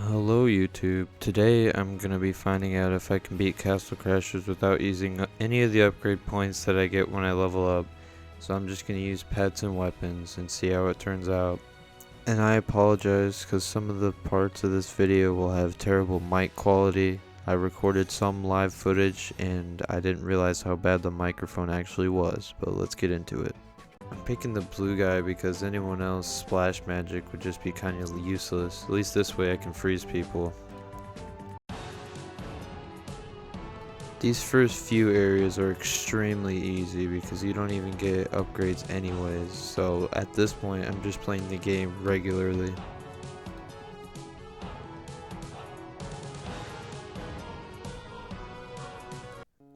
Hello YouTube. Today I'm gonna be finding out if I can beat Castle Crashers without using any of the upgrade points that I get when I level up. So I'm just gonna use pets and weapons and see how it turns out. And I apologize because some of the parts of this video will have terrible mic quality. I recorded some live footage and I didn't realize how bad the microphone actually was, but let's get into it. I'm picking the blue guy because anyone else splash magic would just be kind of useless. At least this way I can freeze people. These first few areas are extremely easy because you don't even get upgrades anyways. So at this point I'm just playing the game regularly.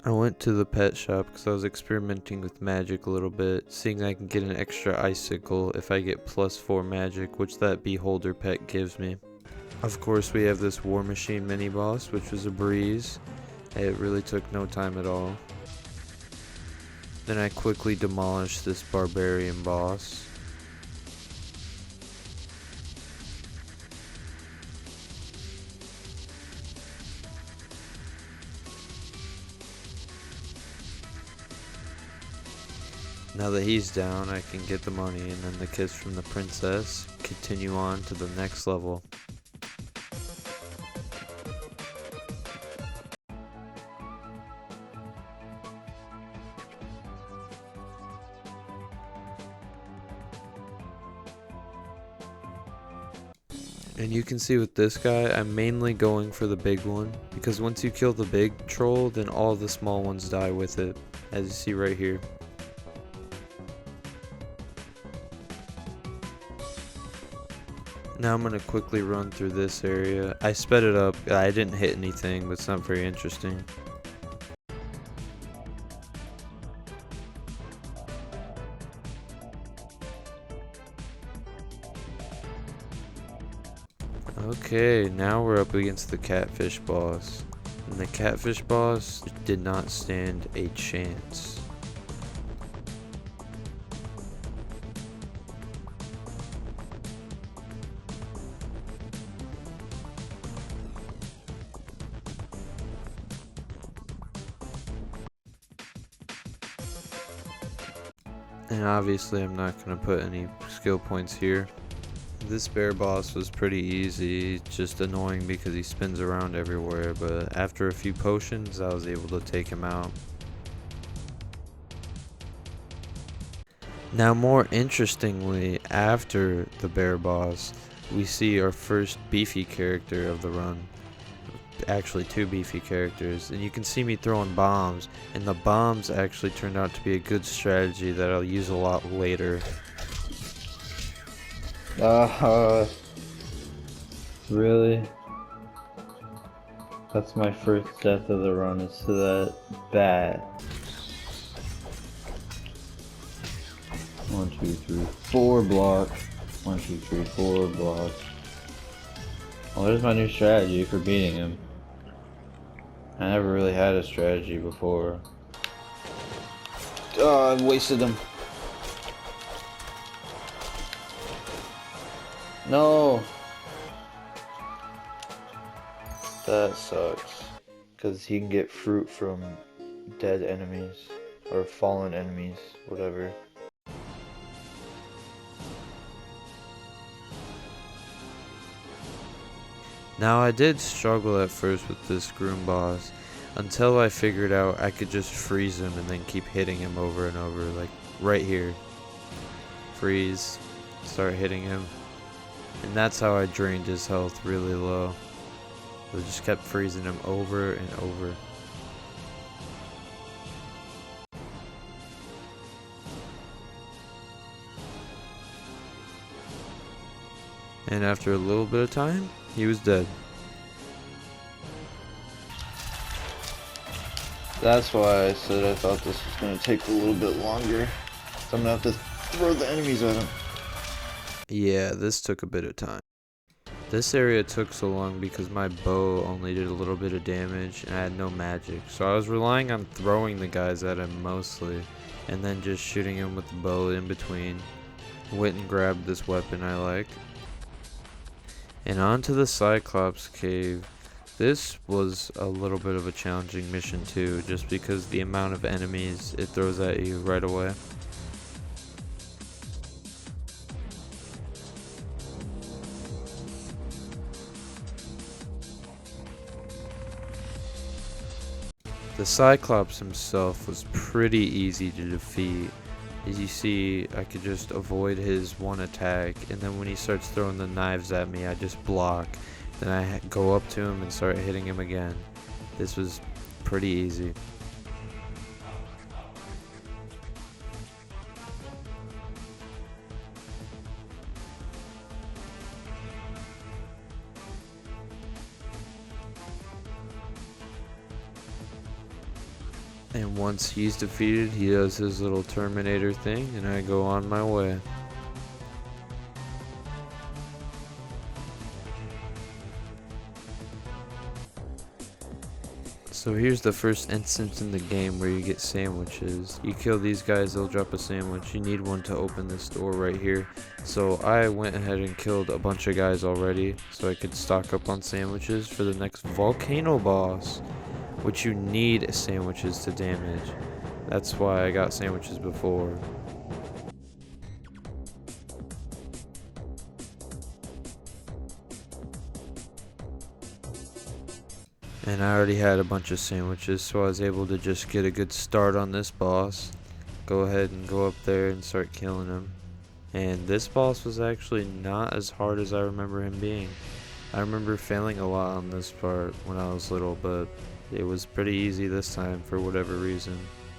I went to the pet shop because I was experimenting with magic a little bit, seeing I can get an extra icicle if I get +4 magic, which that beholder pet gives me. Of course we have this war machine mini boss, which was a breeze. It really took no time at all. Then I quickly demolished this barbarian boss. Now that he's down, I can get the money and then the kiss from the princess, continue on to the next level. And you can see with this guy, I'm mainly going for the big one, because once you kill the big troll, then all the small ones die with it, as you see right here. Now I'm going to quickly run through this area. I sped it up. I didn't hit anything, but it's not very interesting. Okay, now we're up against the catfish boss. And the catfish boss did not stand a chance. And obviously I'm not going to put any skill points here. This bear boss was pretty easy, just annoying because he spins around everywhere, but after a few potions I was able to take him out. Now more interestingly, after the bear boss, we see our first beefy character of the run. Actually 2 beefy characters, and you can see me throwing bombs, and the bombs actually turned out to be a good strategy that I'll use a lot later. Really? That's my first death of the run, is to that bat. 1, 2, 3, 4 block. 1, 2, 3, 4 block. Well, there's my new strategy for beating him. I never really had a strategy before. Oh, I've wasted him. No! That sucks. Because he can get fruit from dead enemies. Or fallen enemies, whatever. Now I did struggle at first with this Groom boss, until I figured out I could just freeze him and then keep hitting him over and over, like right here. Freeze, start hitting him, and that's how I drained his health really low. I just kept freezing him over and over. And after a little bit of time, he was dead. That's why I said I thought this was going to take a little bit longer. So I'm going to have to throw the enemies at him. Yeah, this took a bit of time. This area took so long because my bow only did a little bit of damage and I had no magic. So I was relying on throwing the guys at him mostly, and then just shooting him with the bow in between. Went and grabbed this weapon I like. And on to the Cyclops cave. This was a little bit of a challenging mission too, just because the amount of enemies it throws at you right away. The Cyclops himself was pretty easy to defeat. As you see, I could just avoid his one attack, and then when he starts throwing the knives at me, I just block. Then I go up to him and start hitting him again. This was pretty easy. And once he's defeated, he does his little Terminator thing, and I go on my way. So here's the first instance in the game where you get sandwiches. You kill these guys, they'll drop a sandwich. You need one to open this door right here. So I went ahead and killed a bunch of guys already so I could stock up on sandwiches for the next Volcano boss, which you need sandwiches to damage. That's why I got sandwiches before. And I already had a bunch of sandwiches, so I was able to just get a good start on this boss. Go ahead and go up there and start killing him. And this boss was actually not as hard as I remember him being. I remember failing a lot on this part when I was little, but it was pretty easy this time for whatever reason.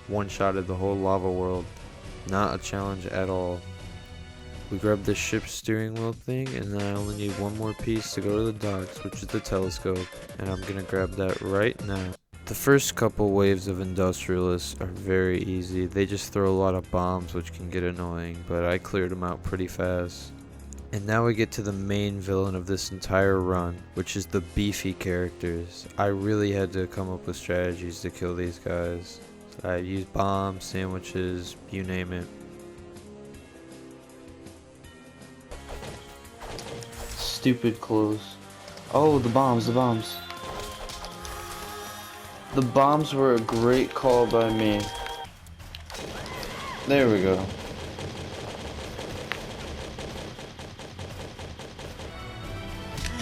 One-shotted the whole lava world. Not a challenge at all. We grabbed the ship's steering wheel thing, and then I only need one more piece to go to the docks, which is the telescope, and I'm gonna grab that right now. The first couple waves of Industrialists are very easy. They just throw a lot of bombs, which can get annoying, but I cleared them out pretty fast. And now we get to the main villain of this entire run, which is the beefy characters. I really had to come up with strategies to kill these guys. I used bombs, sandwiches, you name it. Stupid clothes. Oh, the bombs, the bombs. The bombs were a great call by me. There we go.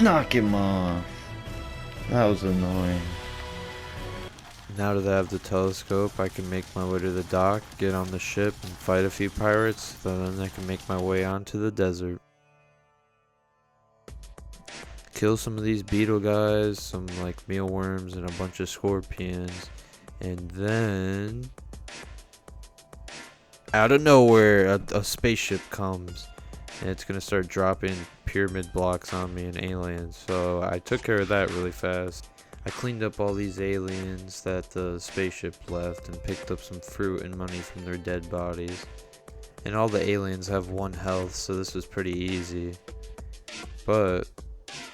Knock him off. That was annoying. Now that I have the telescope, I can make my way to the dock, get on the ship, and fight a few pirates, then I can make my way onto the desert. Kill some of these beetle guys, some like mealworms, and a bunch of scorpions, and then out of nowhere a spaceship comes, and it's gonna start dropping pyramid blocks on me and aliens. So I took care of that really fast. I cleaned up all these aliens that the spaceship left and picked up some fruit and money from their dead bodies. And all the aliens have 1 health, so this was pretty easy. But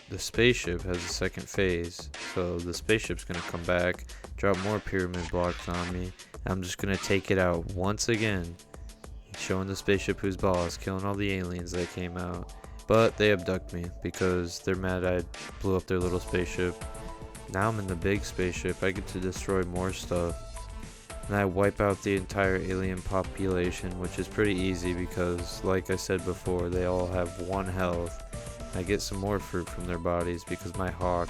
the spaceship has a second phase, so the spaceship's gonna come back, drop more pyramid blocks on me, and I'm just gonna take it out once again, showing the spaceship who's boss, killing all the aliens that came out. But they abduct me because they're mad I blew up their little spaceship. Now I'm in the big spaceship, I get to destroy more stuff, and I wipe out the entire alien population, which is pretty easy because, like I said before, they all have 1 health. I get some more fruit from their bodies because my hawk.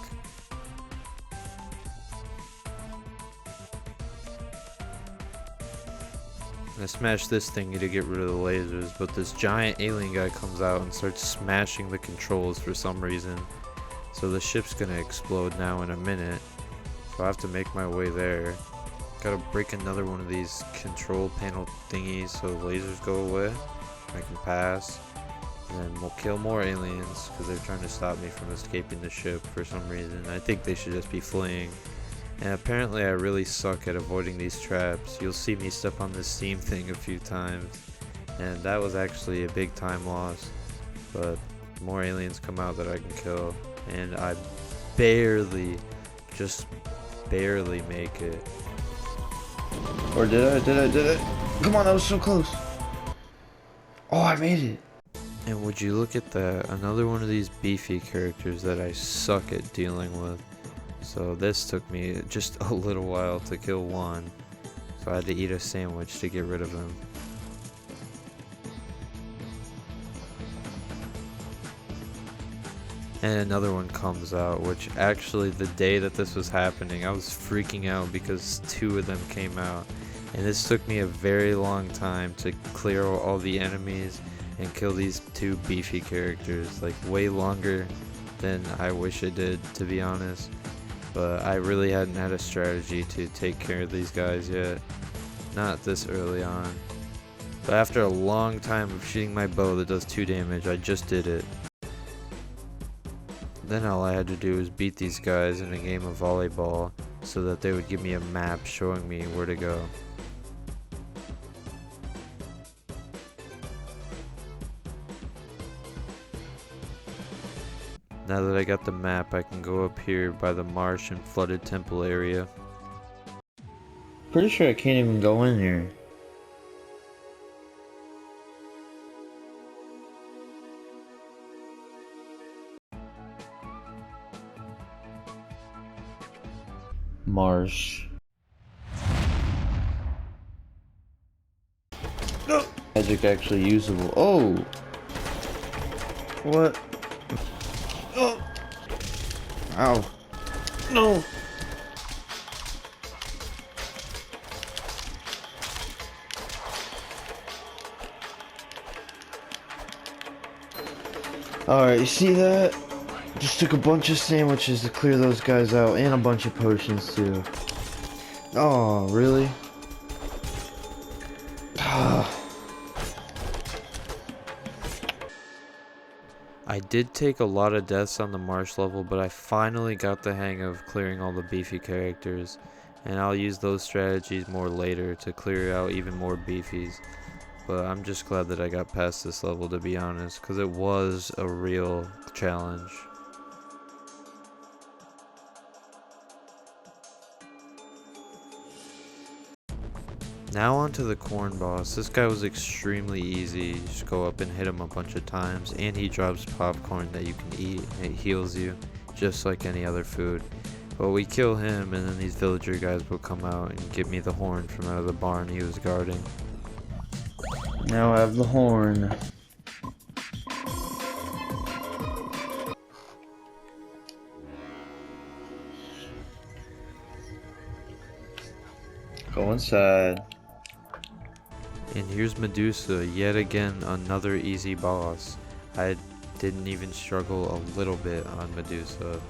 I smash this thingy to get rid of the lasers, but this giant alien guy comes out and starts smashing the controls for some reason. So the ship's gonna explode now in a minute. So I have to make my way there. Gotta break another one of these control panel thingies so the lasers go away. I can pass. And then we'll kill more aliens because they're trying to stop me from escaping the ship for some reason. I think they should just be fleeing. And apparently I really suck at avoiding these traps. You'll see me step on this steam thing a few times. And that was actually a big time loss. But more aliens come out that I can kill. And I barely, just barely make it. Or did I? Come on, that was so close. Oh, I made it. And would you look at that, another one of these beefy characters that I suck at dealing with. So this took me just a little while to kill one, so I had to eat a sandwich to get rid of him. And another one comes out, which actually the day that this was happening I was freaking out because two of them came out. And this took me a very long time to clear all the enemies and kill these two beefy characters, like way longer than I wish I did, to be honest. But I really hadn't had a strategy to take care of these guys yet, not this early on. But after a long time of shooting my bow that does 2 damage, I just did it. Then all I had to do was beat these guys in a game of volleyball so that they would give me a map showing me where to go. Now that I got the map, I can go up here by the Marsh and flooded temple area. Pretty sure I can't even go in here. Marsh. No! Magic actually usable. Oh! What? Oh! Ow. No! Alright, you see that? Just took a bunch of sandwiches to clear those guys out, and a bunch of potions too. Oh, really? I did take a lot of deaths on the Marsh level, but I finally got the hang of clearing all the beefy characters, and I'll use those strategies more later to clear out even more beefies. But I'm just glad that I got past this level, to be honest, because it was a real challenge. Now onto the corn boss. This guy was extremely easy. You just go up and hit him a bunch of times, and he drops popcorn that you can eat, and it heals you just like any other food. But we kill him, and then these villager guys will come out and give me the horn from out of the barn he was guarding. Now I have the horn. Go inside. And here's Medusa, yet again another easy boss. I didn't even struggle a little bit on Medusa.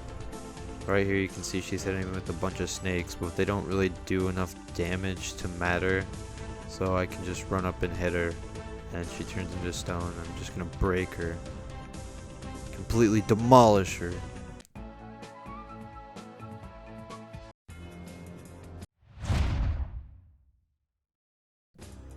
Right here you can see she's hitting me with a bunch of snakes, but they don't really do enough damage to matter. So I can just run up and hit her, and she turns into stone. I'm just gonna break her. Completely demolish her.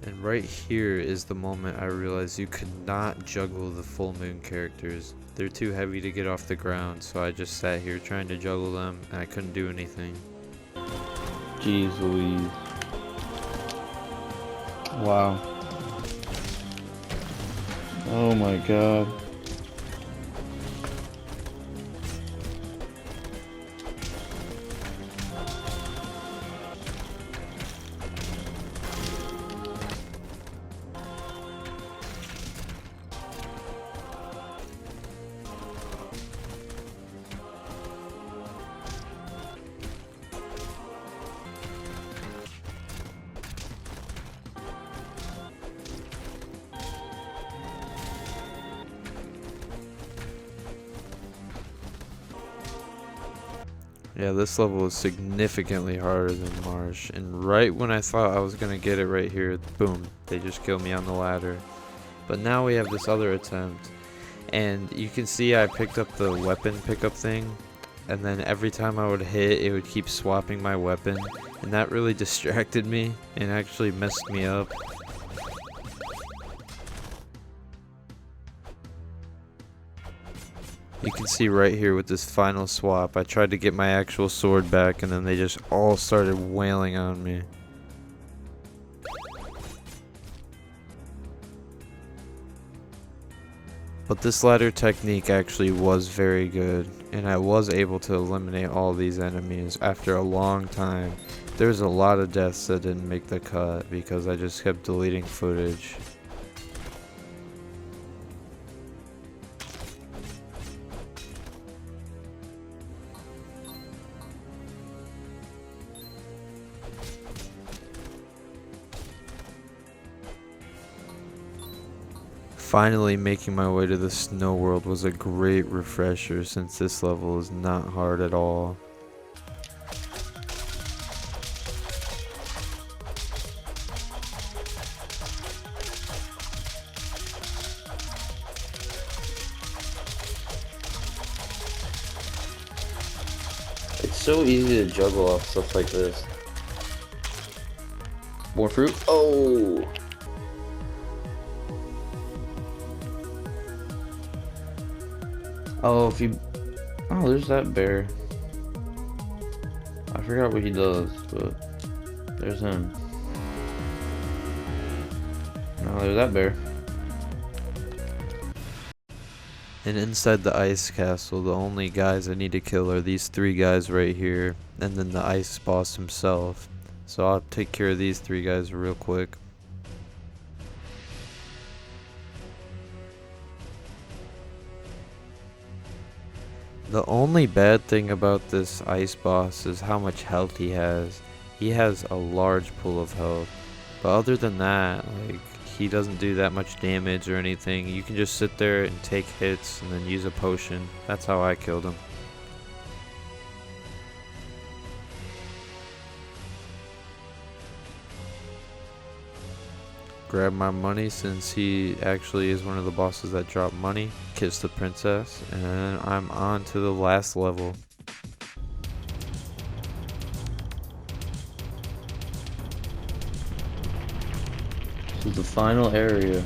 And right here is the moment I realized you could not juggle the full moon characters. They're too heavy to get off the ground, so I just sat here trying to juggle them, and I couldn't do anything. Jeez Louise. Wow. Oh my god. Yeah, this level is significantly harder than Marsh, and right when I thought I was gonna get it right here, boom, they just killed me on the ladder. But now we have this other attempt, and you can see I picked up the weapon pickup thing, and then every time I would hit, it would keep swapping my weapon, and that really distracted me and actually messed me up. You can see right here with this final swap, I tried to get my actual sword back, and then they just all started wailing on me. But this ladder technique actually was very good, and I was able to eliminate all these enemies after a long time. There's a lot of deaths that didn't make the cut because I just kept deleting footage. Finally making my way to the snow world was a great refresher since this level is not hard at all. It's so easy to juggle off stuff like this. More fruit? Oh! Oh, if you... Oh, there's that bear. I forgot what he does, but there's him. No, there's that bear. And inside the ice castle, the only guys I need to kill are these 3 guys right here, and then the ice boss himself. So I'll take care of these 3 guys real quick. The only bad thing about this ice boss is how much health he has. He has a large pool of health. But other than that, like, he doesn't do that much damage or anything. You can just sit there and take hits and then use a potion. That's how I killed him. Grab my money since he actually is one of the bosses that drop money. Kiss the princess, and I'm on to the last level. This is the final area.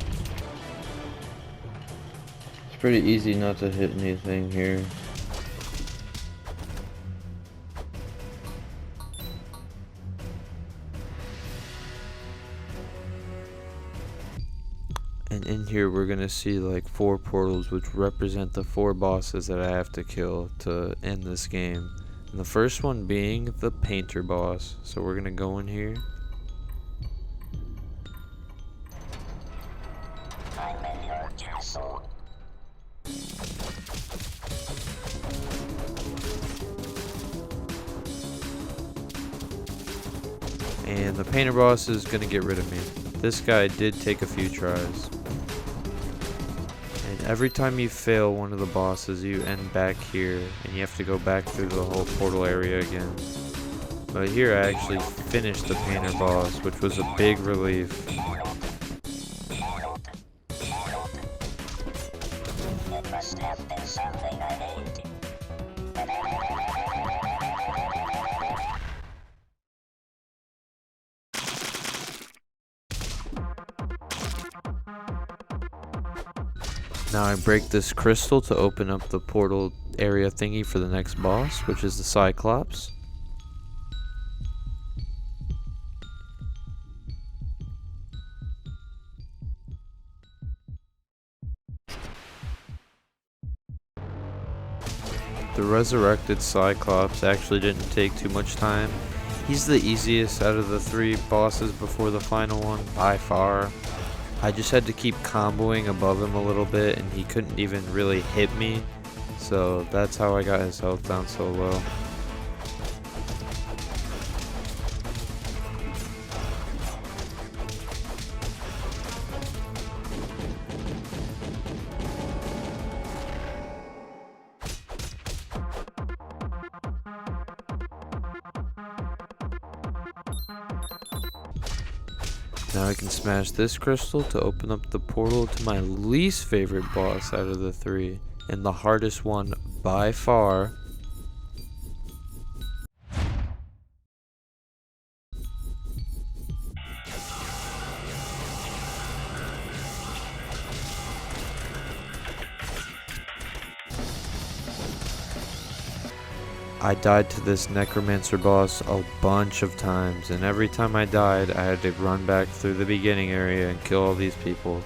It's pretty easy not to hit anything here. And in here we're gonna see like 4 portals which represent the 4 bosses that I have to kill to end this game. And the first one being the painter boss. So we're gonna go in here. I'm in your castle. And the painter boss is gonna get rid of me. This guy did take a few tries. And every time you fail one of the bosses, you end back here, and you have to go back through the whole portal area again. But here I actually finished the painter boss, which was a big relief. It must have been something I ate. Now I break this crystal to open up the portal area thingy for the next boss, which is the Cyclops. The resurrected Cyclops actually didn't take too much time. He's the easiest out of the 3 bosses before the final one, by far. I just had to keep comboing above him a little bit and he couldn't even really hit me. So that's how I got his health down so low. Now I can smash this crystal to open up the portal to my least favorite boss out of the 3, and the hardest one by far. I died to this Necromancer boss a bunch of times, and every time I died I had to run back through the beginning area and kill all these people.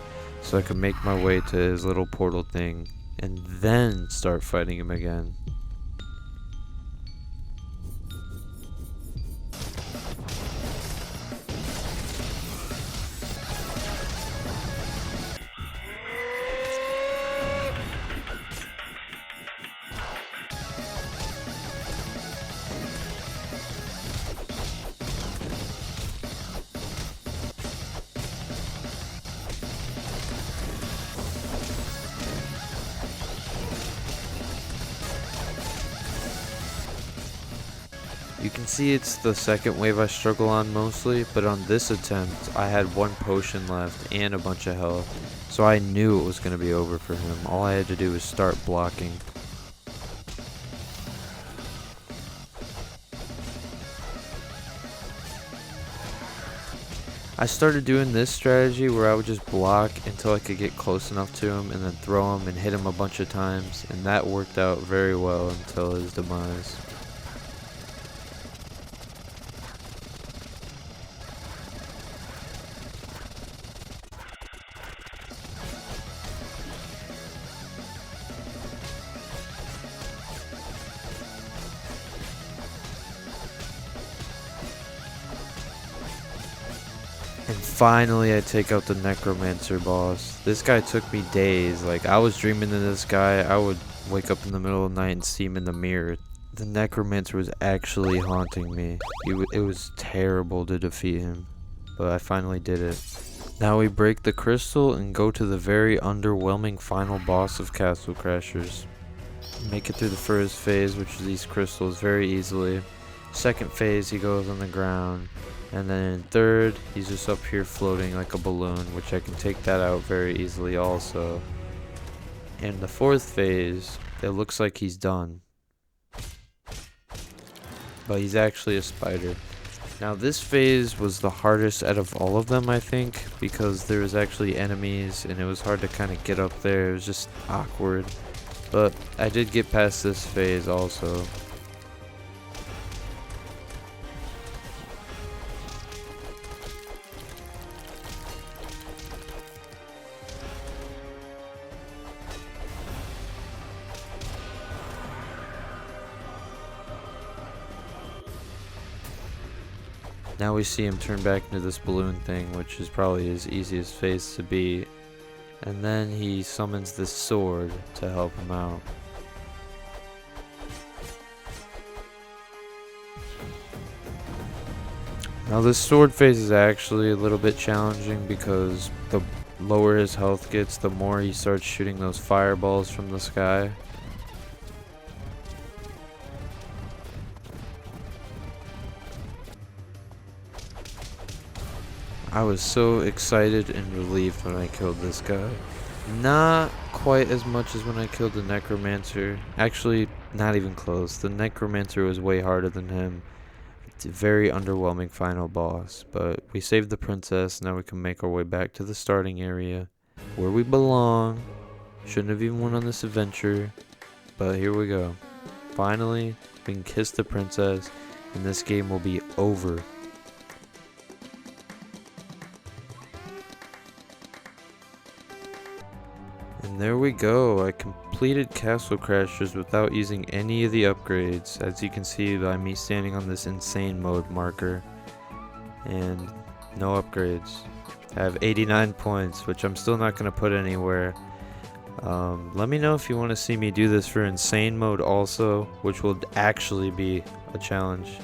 so I could make my way to his little portal thing and then start fighting him again. You can see it's the second wave I struggle on mostly, but on this attempt I had one potion left and a bunch of health, so I knew it was going to be over for him. All I had to do was start blocking. I started doing this strategy where I would just block until I could get close enough to him and then throw him and hit him a bunch of times, and that worked out very well until his demise. And finally I take out the Necromancer boss. This guy took me days. Like, I was dreaming of this guy. I would wake up in the middle of the night and see him in the mirror. The Necromancer was actually haunting me. It was terrible to defeat him, but I finally did it. Now we break the crystal and go to the very underwhelming final boss of Castle Crashers. Make it through the first phase, which is these crystals, very easily. Second phase, he goes on the ground. And then in third, he's just up here floating like a balloon, which I can take that out very easily also. In the fourth phase, it looks like he's done. But he's actually a spider. Now this phase was the hardest out of all of them, I think, because there was actually enemies and it was hard to kind of get up there. It was just awkward. But I did get past this phase also. Now we see him turn back into this balloon thing, which is probably his easiest phase to beat. And then he summons this sword to help him out. Now this sword phase is actually a little bit challenging because the lower his health gets, the more he starts shooting those fireballs from the sky. I was so excited and relieved when I killed this guy. Not quite as much as when I killed the Necromancer. Actually, not even close. The Necromancer was way harder than him. It's a very underwhelming final boss. But we saved the princess. Now we can make our way back to the starting area, where we belong. Shouldn't have even went on this adventure, but here we go. Finally, we can kiss the princess, and this game will be over. And there we go, I completed Castle Crashers without using any of the upgrades, as you can see by me standing on this insane mode marker. And no upgrades. I have 89 points, which I'm still not going to put anywhere. Let me know if you want to see me do this for insane mode also, which will actually be a challenge.